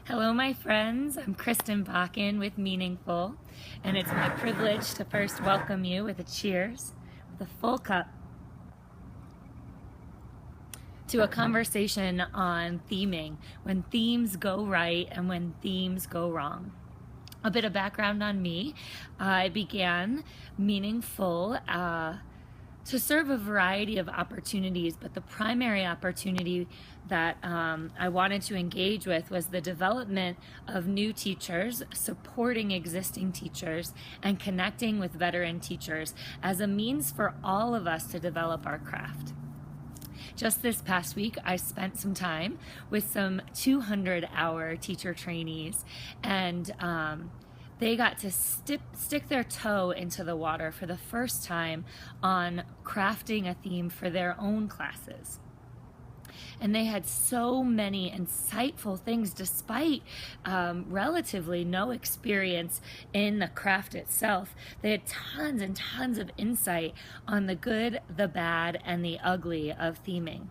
Hello, my friends. I'm Kristen Bakken with Meaningful, and it's my privilege to first welcome you with a cheers, with a full cup, to a conversation on theming, when themes go right and when themes go wrong. A bit of background on me. I began Meaningful to serve a variety of opportunities, but the primary opportunity that I wanted to engage with was the development of new teachers, supporting existing teachers, and connecting with veteran teachers as a means for all of us to develop our craft. Just this past week, I spent some time with some 200-hour teacher trainees, and they got to stick their toe into the water for the first time on crafting a theme for their own classes. And they had so many insightful things despite relatively no experience in the craft itself. They had tons and tons of insight on the good, the bad, and the ugly of theming.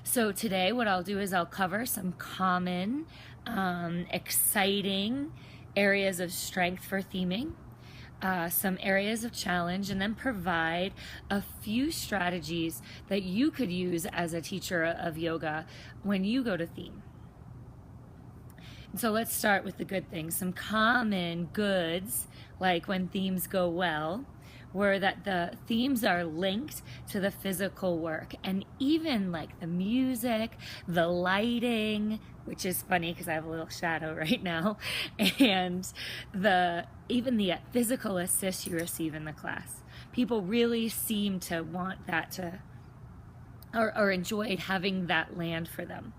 So today what I'll do is I'll cover some common, exciting areas of strength for theming, some areas of challenge, and then provide a few strategies that you could use as a teacher of yoga when you go to theme. So let's start with the good things. Some common goods, like when themes go well, were that the themes are linked to the physical work, and even like the music, the lighting, which is funny because I have a little shadow right now, and even the physical assist you receive in the class. People really seem to want that or enjoyed having that land for them.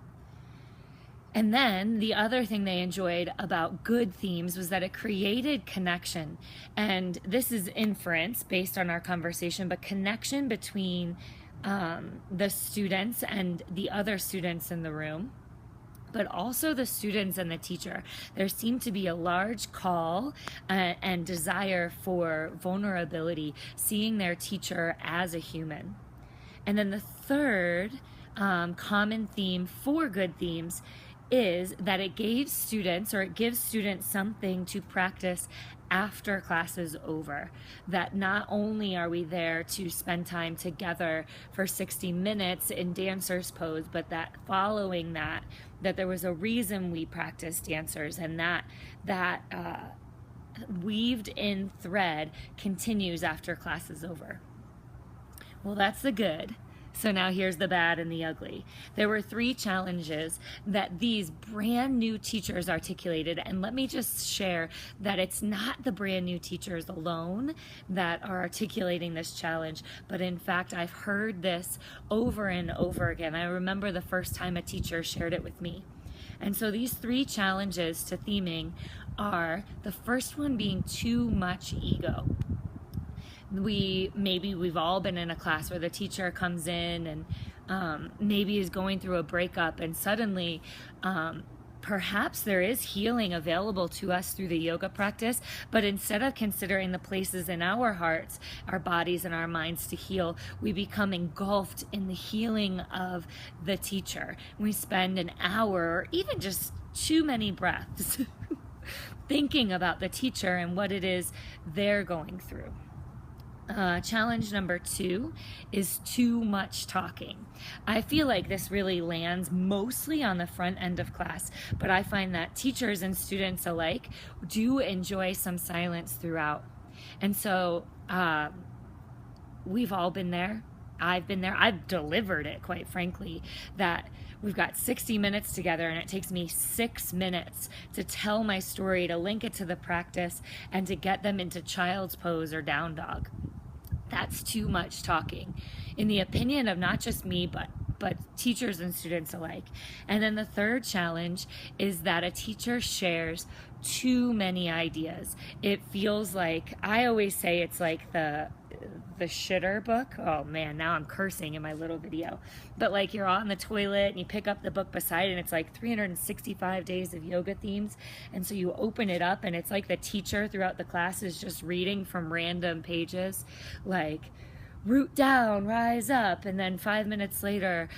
And then the other thing they enjoyed about good themes was that it created connection. And this is inference based on our conversation, but connection between the students and the other students in the room, but also the students and the teacher. There seemed to be a large call and desire for vulnerability, seeing their teacher as a human. And then the third common theme for good themes is that it gives students something to practice after class is over. That not only are we there to spend time together for 60 minutes in dancer's pose, but that following that there was a reason we practiced dancers, and that weaved in thread continues after class is over. Well, that's the good. So now here's the bad and the ugly. There were 3 challenges that these brand new teachers articulated, and let me just share that it's not the brand new teachers alone that are articulating this challenge, but in fact I've heard this over and over again. I remember the first time a teacher shared it with me. And so these 3 challenges to theming are, the first one being too much ego. We've all been in a class where the teacher comes in and maybe is going through a breakup, and suddenly perhaps there is healing available to us through the yoga practice, but instead of considering the places in our hearts, our bodies, and our minds to heal, we become engulfed in the healing of the teacher. We spend an hour or even just too many breaths thinking about the teacher and what it is they're going through. Challenge number 2 is too much talking. I feel like this really lands mostly on the front end of class, but I find that teachers and students alike do enjoy some silence throughout. And so we've all been there. I've been there. I've delivered it, quite frankly, that we've got 60 minutes together and it takes me 6 minutes to tell my story, to link it to the practice, and to get them into child's pose or down dog. That's too much talking, in the opinion of not just me, but teachers and students alike. And then the third challenge is that a teacher shares too many ideas. It feels like, I always say it's like the shitter book. Oh man, now I'm cursing in my little video. But like, you're on the toilet and you pick up the book beside it, and it's like 365 days of yoga themes. And so you open it up and it's like the teacher throughout the class is just reading from random pages. Like, root down, rise up, and then 5 minutes later,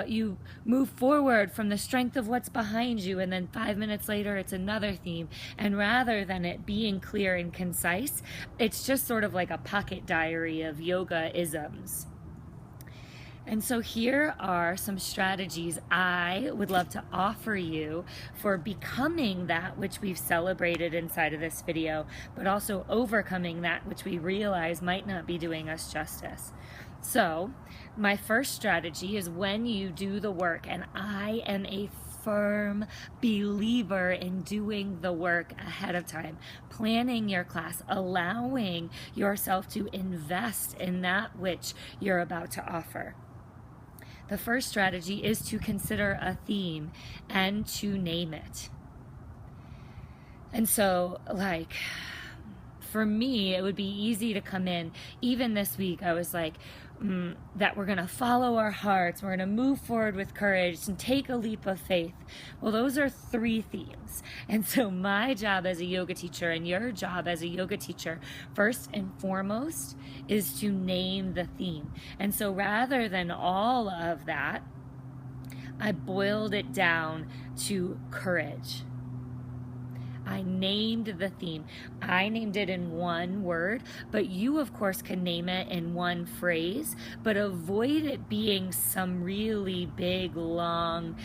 you move forward from the strength of what's behind you, and then 5 minutes later, it's another theme. And rather than it being clear and concise, it's just sort of like a pocket diary of yoga isms. And so here are some strategies I would love to offer you for becoming that which we've celebrated inside of this video, but also overcoming that which we realize might not be doing us justice. So my first strategy is when you do the work, and I am a firm believer in doing the work ahead of time, planning your class, allowing yourself to invest in that which you're about to offer. The first strategy is to consider a theme and to name it. And so, like, for me, it would be easy to come in. Even this week, I was like, that we're going to follow our hearts, we're going to move forward with courage and take a leap of faith. Well, those are 3 themes. And so my job as a yoga teacher and your job as a yoga teacher, first and foremost, is to name the theme. And so rather than all of that, I boiled it down to courage. I named the theme. I named it in one word, but you of course can name it in one phrase, but avoid it being some really big, long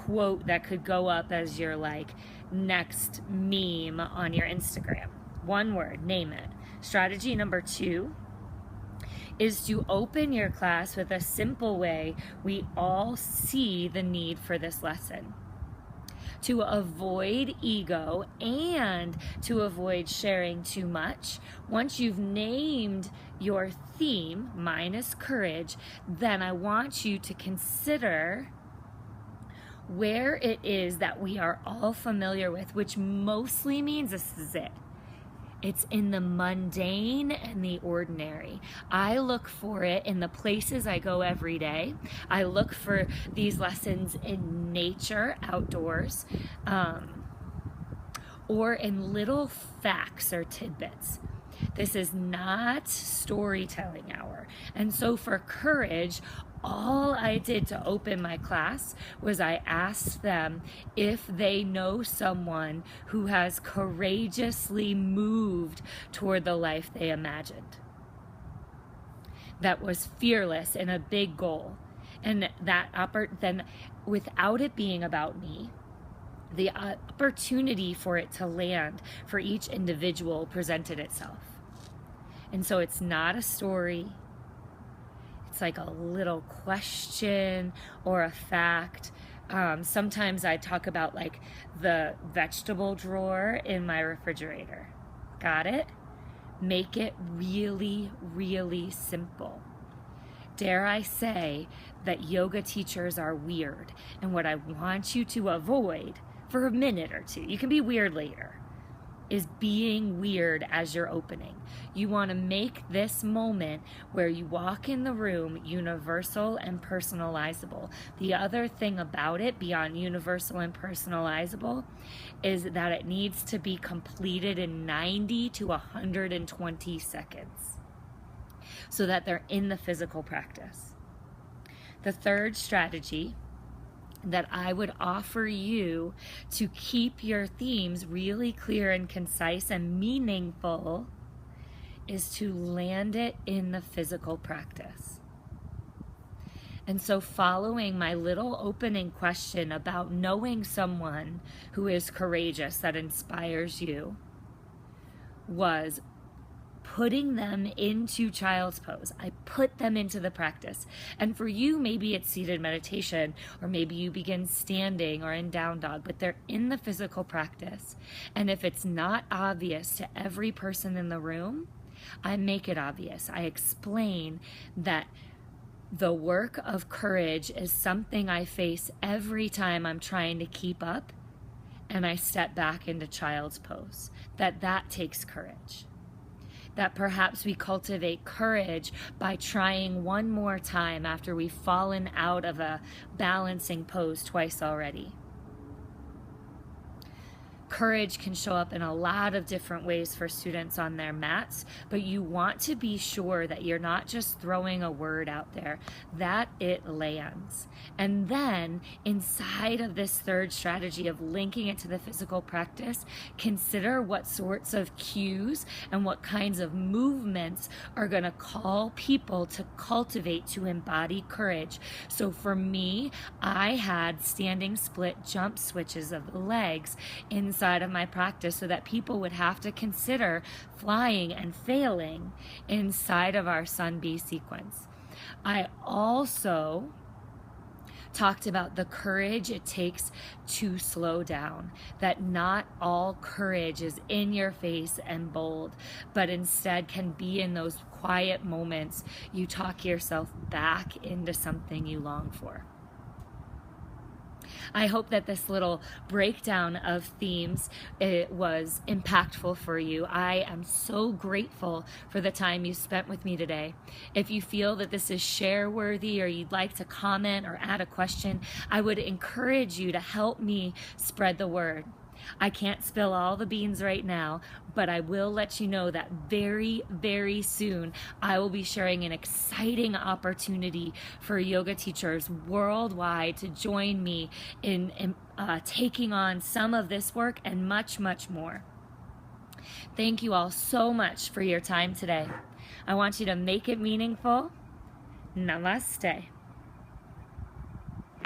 quote that could go up as your like next meme on your Instagram. One word, name it. Strategy number 2 is to open your class with a simple way we all see the need for this lesson. To avoid ego and to avoid sharing too much, once you've named your theme, mine is courage, then I want you to consider where it is that we are all familiar with, which mostly means this is it. It's in the mundane and the ordinary. I look for it in the places I go every day. I look for these lessons in nature, outdoors, or in little facts or tidbits. This is not storytelling hour. And so for courage, all I did to open my class was I asked them if they know someone who has courageously moved toward the life they imagined, that was fearless in a big goal. And then without it being about me, the opportunity for it to land for each individual presented itself. And so it's not a story. It's like a little question or a fact. Sometimes I talk about like the vegetable drawer in my refrigerator. Got it? Make it really, really simple. Dare I say that yoga teachers are weird. And what I want you to avoid for a minute or two, you can be weird later, is being weird as you're opening. You want to make this moment where you walk in the room universal and personalizable. The other thing about it, beyond universal and personalizable, is that it needs to be completed in 90 to 120 seconds so that they're in the physical practice. The third strategy that I would offer you to keep your themes really clear and concise and meaningful is to land it in the physical practice. And so following my little opening question about knowing someone who is courageous that inspires you was putting them into child's pose. I put them into the practice. And for you, maybe it's seated meditation, or maybe you begin standing or in down dog, but they're in the physical practice. And if it's not obvious to every person in the room, I make it obvious. I explain that the work of courage is something I face every time I'm trying to keep up and I step back into child's pose, that takes courage. That perhaps we cultivate courage by trying one more time after we've fallen out of a balancing pose twice already. Courage can show up in a lot of different ways for students on their mats, but you want to be sure that you're not just throwing a word out there, that it lands. And then inside of this third strategy of linking it to the physical practice, consider what sorts of cues and what kinds of movements are going to call people to cultivate, to embody courage. So for me, I had standing split jump switches of the legs inside of my practice so that people would have to consider flying and failing inside of our sun bee sequence. I also talked about the courage it takes to slow down, that not all courage is in your face and bold, but instead can be in those quiet moments you talk yourself back into something you long for. I hope that this little breakdown of themes was impactful for you. I am so grateful for the time you spent with me today. If you feel that this is share worthy or you'd like to comment or add a question, I would encourage you to help me spread the word. I can't spill all the beans right now, but I will let you know that very, very soon I will be sharing an exciting opportunity for yoga teachers worldwide to join me in taking on some of this work and much, much more. Thank you all so much for your time today. I want you to make it meaningful. Namaste.